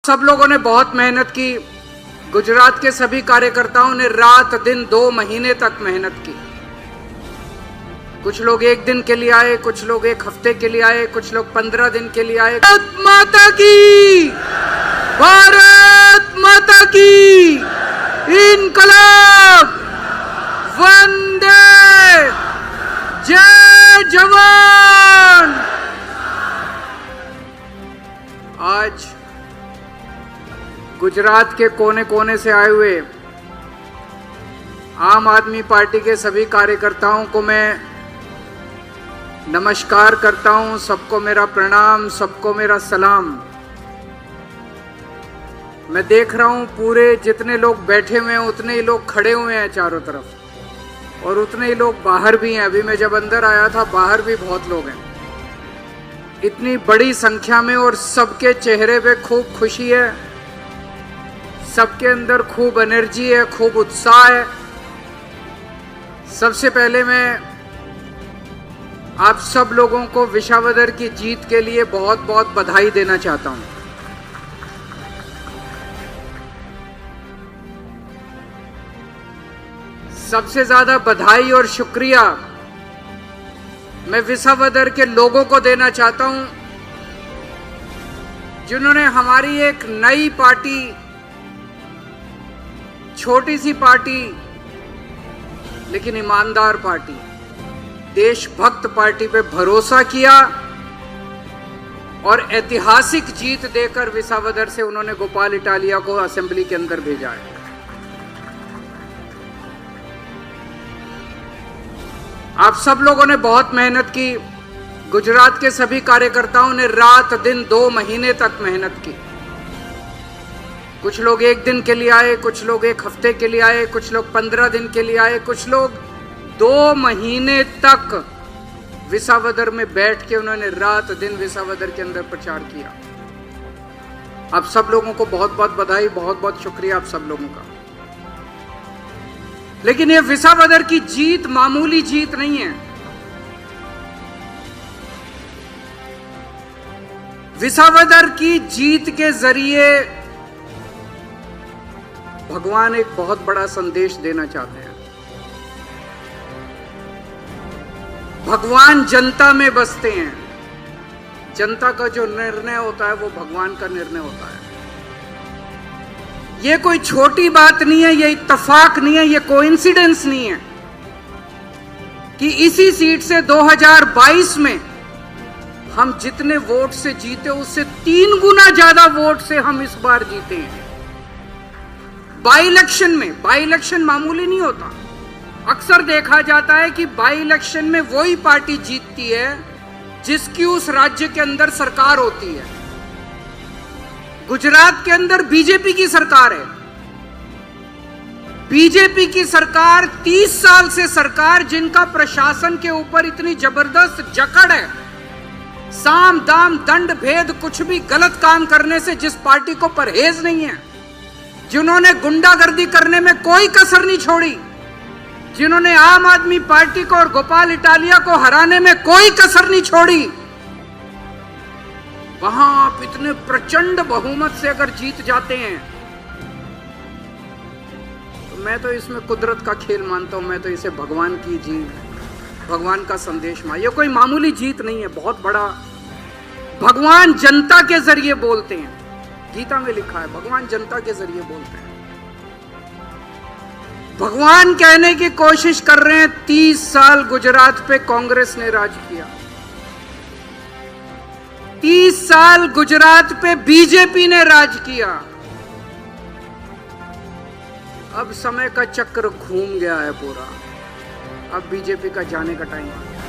सब लोगों ने बहुत मेहनत की। गुजरात के सभी कार्यकर्ताओं ने रात दिन 2 महीने तक मेहनत की। कुछ लोग 1 दिन के लिए आए, कुछ लोग 1 हफ्ते के लिए आए, कुछ लोग 15 दिन के लिए आए। भारत माता की, भारत माता की, इनकलाब, वंदे, जय जवान। आज गुजरात के कोने कोने से आए हुए आम आदमी पार्टी के सभी कार्यकर्ताओं को मैं नमस्कार करता हूं। सबको मेरा प्रणाम, सबको मेरा सलाम। मैं देख रहा हूं पूरे जितने लोग बैठे हुए हैं उतने ही लोग खड़े हुए हैं चारों तरफ, और उतने ही लोग बाहर भी हैं। अभी मैं जब अंदर आया था बाहर भी बहुत लोग हैं, इतनी बड़ी संख्या में, और सबके चेहरे पे खूब खुशी है, सबके अंदर खूब एनर्जी है, खूब उत्साह है। सबसे पहले मैं आप सब लोगों को विसावदर की जीत के लिए बहुत बहुत बधाई देना चाहता हूं। सबसे ज्यादा बधाई और शुक्रिया मैं विसावदर के लोगों को देना चाहता हूं, जिन्होंने हमारी एक नई पार्टी, छोटी सी पार्टी लेकिन ईमानदार पार्टी, देशभक्त पार्टी पे भरोसा किया और ऐतिहासिक जीत देकर विसावदर से उन्होंने गोपाल इटालिया को असेंबली के अंदर भेजा है। आप सब लोगों ने बहुत मेहनत की। गुजरात के सभी कार्यकर्ताओं ने रात दिन 2 महीने तक मेहनत की। कुछ लोग 1 दिन के लिए आए, कुछ लोग 1 हफ्ते के लिए आए, कुछ लोग 15 दिन के लिए आए, कुछ लोग 2 महीने तक विसावदर में बैठ के उन्होंने रात दिन विसावदर के अंदर प्रचार किया। आप सब लोगों को बहुत बहुत बधाई, बहुत बहुत शुक्रिया आप सब लोगों का। लेकिन ये विसावदर की जीत मामूली जीत नहीं है। विसावदर की जीत के जरिए भगवान एक बहुत बड़ा संदेश देना चाहते हैं। भगवान जनता में बसते हैं। जनता का जो निर्णय होता है वो भगवान का निर्णय होता है। ये कोई छोटी बात नहीं है, ये इत्तेफाक नहीं है, ये कोइंसिडेंस नहीं है कि इसी सीट से 2022 में हम जितने वोट से जीते उससे 3 गुना ज्यादा वोट से हम इस बार जीते हैं। बाई इलेक्शन में, बाई इलेक्शन मामूली नहीं होता। अक्सर देखा जाता है कि बाई इलेक्शन में वही पार्टी जीतती है जिसकी उस राज्य के अंदर सरकार होती है। गुजरात के अंदर बीजेपी की सरकार है। बीजेपी की सरकार 30 साल से सरकार, जिनका प्रशासन के ऊपर इतनी जबरदस्त जकड़ है, साम दाम दंड भेद कुछ भी गलत काम करने से जिस पार्टी को परहेज नहीं है, जिन्होंने गुंडागर्दी करने में कोई कसर नहीं छोड़ी, जिन्होंने आम आदमी पार्टी को और गोपाल इटालिया को हराने में कोई कसर नहीं छोड़ी, वहां आप इतने प्रचंड बहुमत से अगर जीत जाते हैं तो मैं तो इसमें कुदरत का खेल मानता हूं। मैं तो इसे भगवान की जीत, भगवान का संदेश मान। ये कोई मामूली जीत नहीं है, बहुत बड़ा। भगवान जनता के जरिए बोलते हैं, गीता में लिखा है भगवान जनता के जरिए बोलते हैं। भगवान कहने की कोशिश कर रहे हैं 30 साल गुजरात पे कांग्रेस ने राज किया, 30 साल गुजरात पे बीजेपी ने राज किया। अब समय का चक्र घूम गया है पूरा। अब बीजेपी का जाने का टाइम आ गया।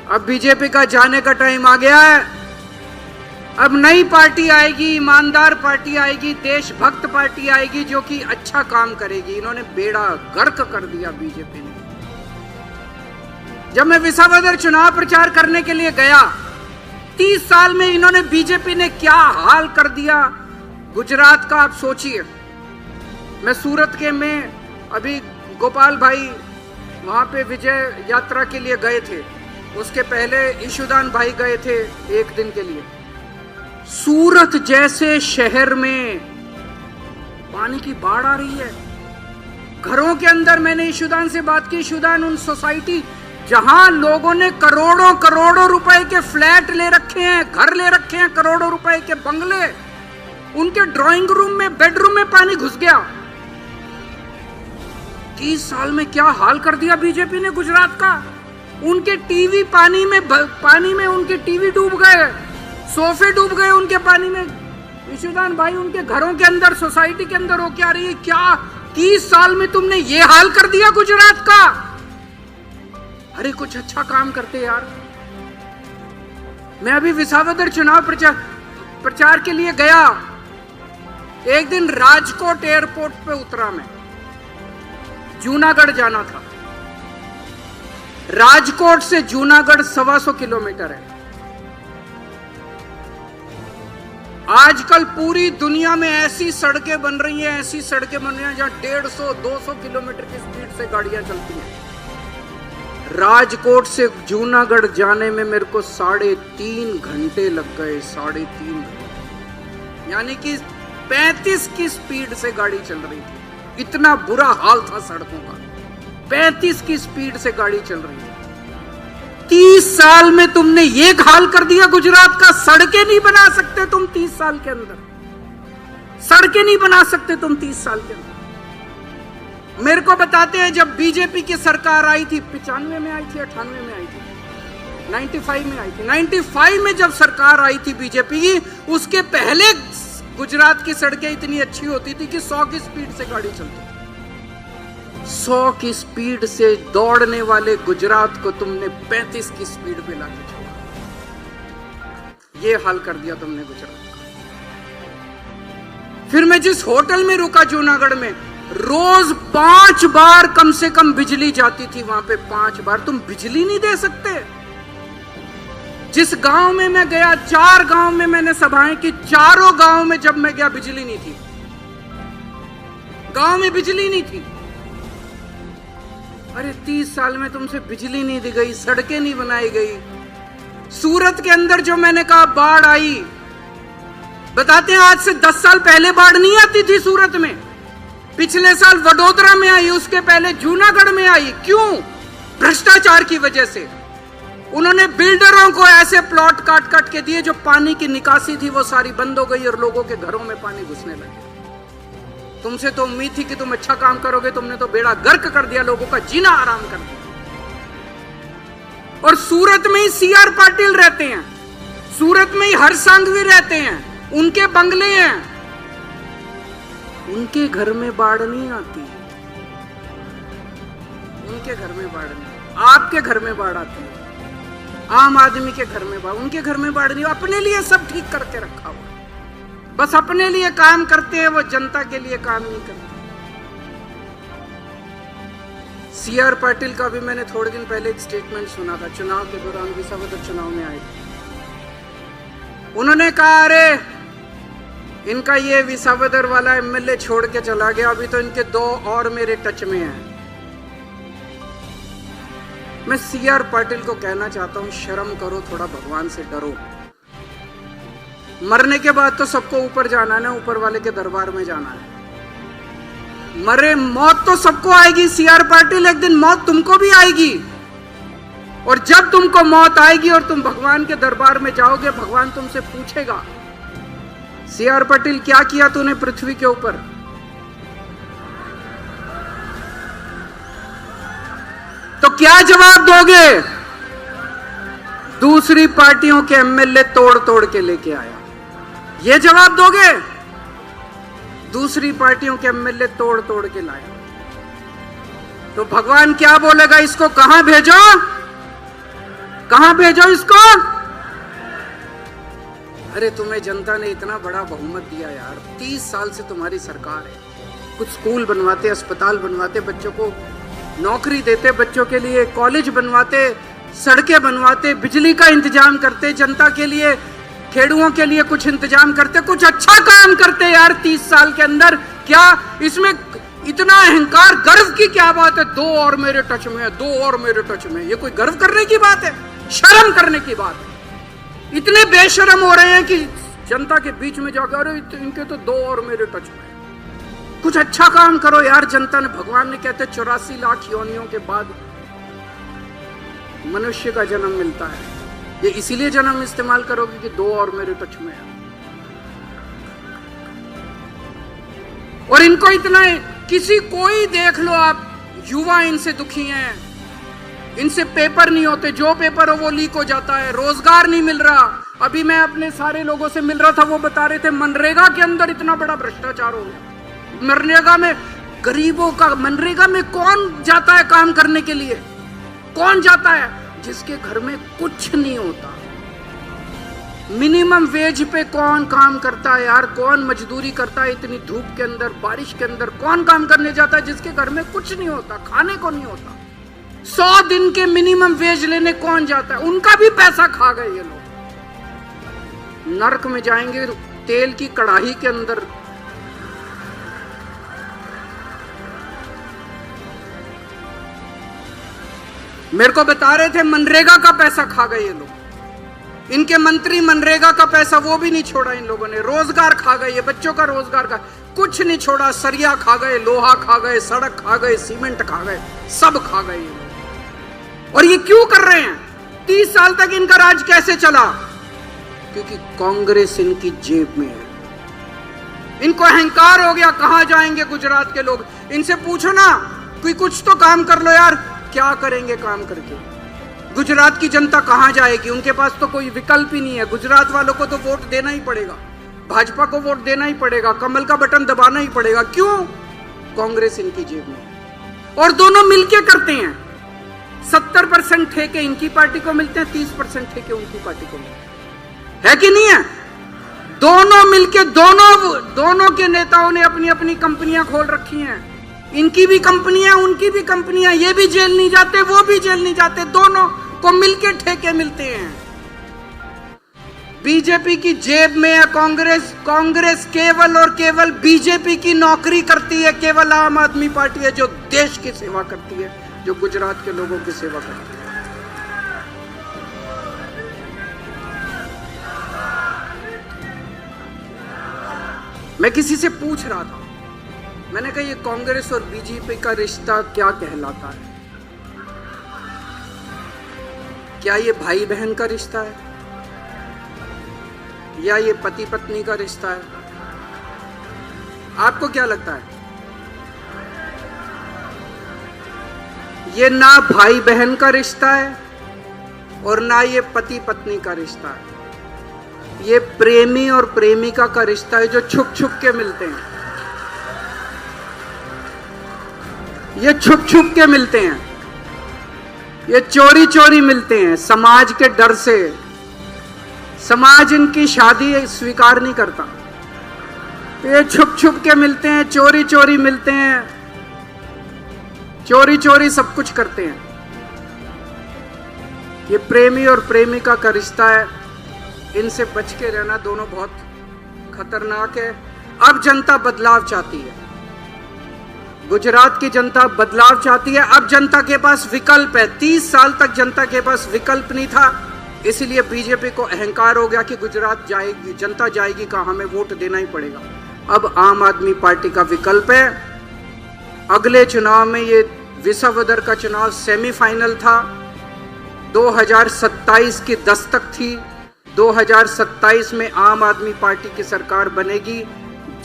अब बीजेपी का जाने का टाइम आ गया है। अब नई पार्टी आएगी, ईमानदार पार्टी आएगी, देशभक्त पार्टी आएगी जो कि अच्छा काम करेगी। इन्होंने बेड़ा गर्क कर दिया बीजेपी ने। जब मैं विसावदर चुनाव प्रचार करने के लिए गया, 30 साल में इन्होंने, बीजेपी ने क्या हाल कर दिया गुजरात का, आप सोचिए। मैं सूरत के में अभी गोपाल भाई वहां पे विजय यात्रा के लिए गए थे, उसके पहले ईशुदान भाई गए थे 1 दिन के लिए। सूरत जैसे शहर में पानी की बाढ़ आ रही है। घरों के अंदर, मैंने ईशुदान से बात की, ईशुदान उन सोसाइटी जहां लोगों ने करोड़ों करोड़ों रुपए के फ्लैट ले रखे हैं, घर ले रखे हैं, करोड़ों रुपए के बंगले, उनके ड्राइंग रूम में, बेडरूम में पानी घुस गया। 30 साल में क्या हाल कर दिया बीजेपी ने गुजरात का। उनके टीवी पानी में उनके टीवी डूब गए, सोफे डूब गए उनके पानी में। ईशुदान भाई, उनके घरों के अंदर, सोसाइटी के अंदर हो क्या रही है? क्या 30 साल में तुमने ये हाल कर दिया गुजरात का? अरे कुछ अच्छा काम करते यार। मैं अभी विसावदर चुनाव प्रचार के लिए गया। एक दिन राजकोट एयरपोर्ट पे उतरा मैं, जूनागढ़ जाना था। राजकोट से जूनागढ़ 125 किलोमीटर है। आजकल पूरी दुनिया में ऐसी सड़कें बन रही हैं, ऐसी सड़कें बन रही हैं जहां 150-200 किलोमीटर की स्पीड से गाड़ियां चलती हैं। राजकोट से जूनागढ़ जाने में मेरे को 3.5 घंटे लग गए। 3.5 घंटे, यानी कि 35 की स्पीड से गाड़ी चल रही थी। इतना बुरा हाल था सड़कों का। 35 की स्पीड से गाड़ी चल रही थी। 30 साल में तुमने ये हाल कर दिया गुजरात का। सड़कें नहीं बना सकते तुम 30 साल के अंदर। सड़कें नहीं बना सकते तुम 30 साल के अंदर। मेरे को बताते हैं, जब बीजेपी की सरकार आई थी, 95 में आई थी, 98 में आई थी, 95 में आई थी। 95 में जब सरकार आई थी बीजेपी की, उसके पहले गुजरात की सड़कें इतनी अच्छी होती थी कि 100 की स्पीड से गाड़ी चलती थी। 100 की स्पीड से दौड़ने वाले गुजरात को तुमने 35 की स्पीड पे लाके छोड़ा। ये हाल कर दिया तुमने गुजरात का। फिर मैं जिस होटल में रुका जूनागढ़ में, रोज 5 बार कम से कम बिजली जाती थी वहां पे। 5 बार। तुम बिजली नहीं दे सकते? जिस गांव में मैं गया, 4 गांव में मैंने सभाएं की, चारों गांव में जब मैं गया बिजली नहीं थी। गांव में बिजली नहीं थी। अरे 30 साल में तुमसे बिजली नहीं दी गई, सड़कें नहीं बनाई गई। सूरत के अंदर जो मैंने कहा बाढ़ आई, बताते हैं आज से 10 साल पहले बाढ़ नहीं आती थी सूरत में। पिछले साल वडोदरा में आई, उसके पहले जूनागढ़ में आई। क्यों? भ्रष्टाचार की वजह से। उन्होंने बिल्डरों को ऐसे प्लॉट काट के दिए, जो पानी की निकासी थी वो सारी बंद हो गई और लोगों के घरों में पानी घुसने लगे। तुमसे तो उम्मीद थी कि तुम अच्छा काम करोगे, तुमने तो बेड़ा गर्क कर दिया, लोगों का जीना आराम कर दिया। और सूरत में ही CR पाटिल रहते हैं, सूरत में ही हर्ष सांघवी रहते हैं, उनके बंगले हैं, उनके घर में बाढ़ नहीं आती। उनके घर में बाढ़ नहीं, आपके घर में बाढ़ आती है। आम आदमी के घर में बाढ़, उनके घर में बाढ़ नहीं। अपने लिए सब ठीक करके रखा हुआ, बस अपने लिए काम करते हैं, वो जनता के लिए काम नहीं करते। CR पाटिल का भी मैंने थोड़े दिन पहले एक स्टेटमेंट सुना था, चुनाव के दौरान, विसावदर चुनाव में आए थे। उन्होंने कहा, अरे इनका ये विसावदर वाला MLA छोड़ के चला गया, अभी तो इनके 2 और मेरे टच में हैं। मैं CR पाटिल को कहना चाहता हूं, शर्म करो, थोड़ा भगवान से डरो। मरने के बाद तो सबको ऊपर जाना है ना, ऊपर वाले के दरबार में जाना है। मरे, मौत तो सबको आएगी। CR पाटिल, एक दिन मौत तुमको भी आएगी। और जब तुमको मौत आएगी और तुम भगवान के दरबार में जाओगे, भगवान तुमसे पूछेगा, CR पाटिल क्या किया तूने पृथ्वी के ऊपर? तो क्या जवाब दोगे? दूसरी पार्टियों के MLA तोड़ के लेके आया, ये जवाब दोगे? दूसरी पार्टियों के MLA तोड़ के लाया, तो भगवान क्या बोलेगा? इसको कहां भेजो, कहां भेजो इसको? अरे तुम्हें जनता ने इतना बड़ा बहुमत दिया यार, 30 साल से तुम्हारी सरकार है। कुछ स्कूल बनवाते, अस्पताल बनवाते, बच्चों को नौकरी देते, बच्चों के लिए कॉलेज बनवाते, सड़कें बनवाते, बिजली का इंतजाम करते, जनता के लिए, खेड़ुओं के लिए कुछ इंतजाम करते, कुछ अच्छा काम करते यार 30 साल के अंदर। क्या इसमें इतना अहंकार, गर्व की क्या बात है? 2 और मेरे टच में है, 2 और मेरे टच में। ये कोई गर्व करने की बात है? शर्म करने की बात है। इतने बेशरम हो रहे हैं कि जनता के बीच में जाकर अरे इनके तो 2 और मेरे टच में। कुछ अच्छा काम करो यार। जनता ने, भगवान ने कहते 84 लाख योनियों के बाद मनुष्य का जन्म मिलता है। ये इसीलिए जन्म इस्तेमाल करोगे कि 2 और मेरे टच में है। और इनको इतना किसी कोई देख लो आप, युवा इनसे दुखी हैं, इनसे पेपर नहीं होते, जो पेपर हो वो लीक हो जाता है, रोजगार नहीं मिल रहा। अभी मैं अपने सारे लोगों से मिल रहा था, वो बता रहे थे मनरेगा के अंदर इतना बड़ा भ्रष्टाचार हो गया। मनरेगा में गरीबों का, मनरेगा में कौन जाता है काम करने के लिए? कौन जाता है? जिसके घर में कुछ नहीं होता। मिनिमम वेज पे कौन काम करता है यार? कौन मजदूरी करता है इतनी धूप के अंदर, बारिश के अंदर? कौन काम करने जाता है जिसके घर में कुछ नहीं होता, खाने को नहीं होता? 100 दिन के मिनिमम वेज लेने कौन जाता है? उनका भी पैसा खा गए ये लोग। नरक में जाएंगे तेल की कड़ाही के अंदर। मेरे को बता रहे थे मनरेगा का पैसा खा गए ये लोग। इनके मंत्री मनरेगा का पैसा वो भी नहीं छोड़ा इन लोगों ने। रोजगार खा गए, ये बच्चों का रोजगार का कुछ नहीं छोड़ा। सरिया खा गए, लोहा खा गए, सड़क खा गए, सीमेंट खा गए, सब खा गए ये लोग। और ये क्यों कर रहे हैं? 30 साल तक इनका राज कैसे चला? क्योंकि कांग्रेस इनकी जेब में है। इनको अहंकार हो गया। कहां जाएंगे गुजरात के लोग? इनसे पूछो ना, कोई कुछ तो काम कर लो यार। क्या करेंगे काम करके? गुजरात की जनता कहां जाएगी? उनके पास तो कोई विकल्प ही नहीं है। गुजरात वालों को तो वोट देना ही पड़ेगा, भाजपा को वोट देना ही पड़ेगा, कमल का बटन दबाना ही पड़ेगा। क्यों? कांग्रेस इनकी जेब में। और दोनों मिलके करते हैं। 70% ठेके इनकी पार्टी को मिलते हैं, 30% ठेके उनकी पार्टी को मिलते हैं। है कि नहीं है? दोनों मिलके, दोनों के नेताओं ने अपनी अपनी कंपनियां खोल रखी हैं। इनकी भी कंपनियां, उनकी भी कंपनियां। ये भी जेल नहीं जाते, वो भी जेल नहीं जाते। दोनों को मिलके ठेके मिलते हैं। बीजेपी की जेब में है कांग्रेस। कांग्रेस केवल और केवल बीजेपी की नौकरी करती है। केवल आम आदमी पार्टी है जो देश की सेवा करती है, जो गुजरात के लोगों की सेवा करती है। मैं किसी से पूछ रहा था, मैंने कहा ये कांग्रेस और बीजेपी का रिश्ता क्या कहलाता है? क्या ये भाई बहन का रिश्ता है, या ये पति पत्नी का रिश्ता है? आपको क्या लगता है? ये ना भाई बहन का रिश्ता है और ना ये पति पत्नी का रिश्ता है। ये प्रेमी और प्रेमिका का रिश्ता है, जो छुप छुप के मिलते हैं। ये छुप छुप के मिलते हैं, ये चोरी चोरी मिलते हैं समाज के डर से। समाज इनकी शादी स्वीकार नहीं करता, ये छुप छुप के मिलते हैं, चोरी चोरी मिलते हैं, चोरी चोरी सब कुछ करते हैं। ये प्रेमी और प्रेमिका का रिश्ता है, इनसे बच के रहना। दोनों बहुत खतरनाक है। अब जनता बदलाव चाहती है, गुजरात की जनता बदलाव चाहती है। अब जनता के पास विकल्प है। 30 साल तक जनता के पास विकल्प नहीं था, इसलिए बीजेपी को अहंकार हो गया कि गुजरात जाएगी, जनता जाएगी कहां, हमें वोट देना ही पड़ेगा। अब आम आदमी पार्टी का विकल्प है। अगले चुनाव में, ये विसावदर का चुनाव सेमीफाइनल था, 2027 की दस्तक थी। 2027 में आम आदमी पार्टी की सरकार बनेगी,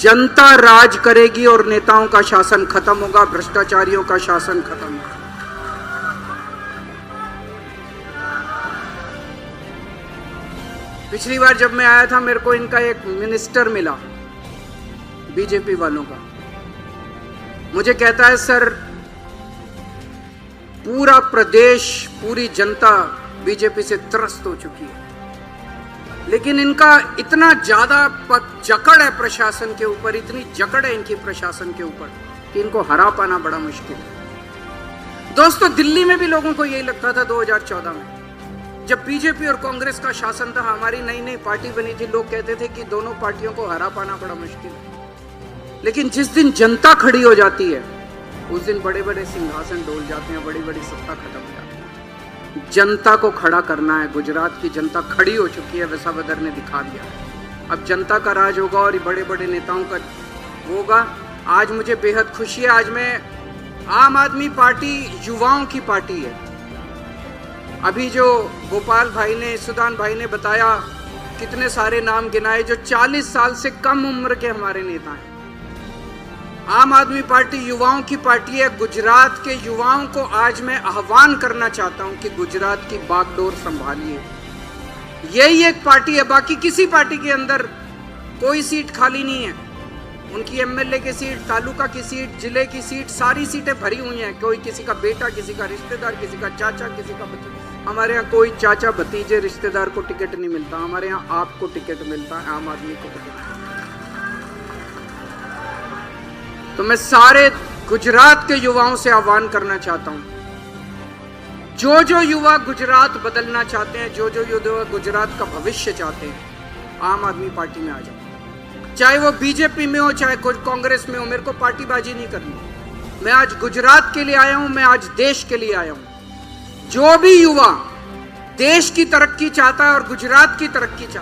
जनता राज करेगी और नेताओं का शासन खत्म होगा, भ्रष्टाचारियों का शासन खत्म होगा। पिछली बार जब मैं आया था, मेरे को इनका एक मिनिस्टर मिला बीजेपी वालों का। मुझे कहता है सर, पूरा प्रदेश, पूरी जनता बीजेपी से त्रस्त हो चुकी है, लेकिन इनका इतना ज्यादा जकड़ है प्रशासन के ऊपर, इतनी जकड़ है इनकी प्रशासन के ऊपर कि इनको हरा पाना बड़ा मुश्किल है। दोस्तों, दिल्ली में भी लोगों को यही लगता था 2014 में, जब बीजेपी और कांग्रेस का शासन था, हमारी नई नई पार्टी बनी थी, लोग कहते थे कि दोनों पार्टियों को हरा पाना बड़ा मुश्किल है। लेकिन जिस दिन जनता खड़ी हो जाती है, उस दिन बड़े बड़े सिंहासन डोल जाते हैं, बड़ी बड़ी सत्ता खत्म हो जाती है। जनता को खड़ा करना है। गुजरात की जनता खड़ी हो चुकी है, विसावदर ने दिखा दिया। अब जनता का राज होगा और बड़े बड़े नेताओं का होगा। आज मुझे बेहद खुशी है, आज मैं आम आदमी पार्टी युवाओं की पार्टी है। अभी जो गोपाल भाई ने, सुदान भाई ने बताया, कितने सारे नाम गिनाए जो 40 साल से कम उम्र के हमारे नेता हैं। आम आदमी पार्टी युवाओं की पार्टी है। गुजरात के युवाओं को आज मैं आह्वान करना चाहता हूं कि गुजरात की बागडोर संभालिए। यही एक पार्टी है, बाकी किसी पार्टी के अंदर कोई सीट खाली नहीं है। उनकी एमएलए की सीट, तालुका की सीट, जिले की सीट, सारी सीटें भरी हुई हैं। कोई किसी का बेटा, किसी का रिश्तेदार, किसी का चाचा, किसी का भतीजा। हमारे यहाँ कोई चाचा भतीजे रिश्तेदार को टिकट नहीं मिलता, हमारे यहाँ आपको टिकट मिलता है, आम आदमी को टिकट। तो मैं सारे गुजरात के युवाओं से आह्वान करना चाहता हूं, जो युवा गुजरात बदलना चाहते हैं, जो युवा गुजरात का भविष्य चाहते हैं, आम आदमी पार्टी में आ जाओ। चाहे वो बीजेपी में हो, चाहे कोई कांग्रेस में हो, मेरे को पार्टीबाजी नहीं करनी। मैं आज गुजरात के लिए आया हूं, मैं आज देश के लिए आया हूं। जो भी युवा देश की तरक्की चाहता है और गुजरात की तरक्की चाहता है,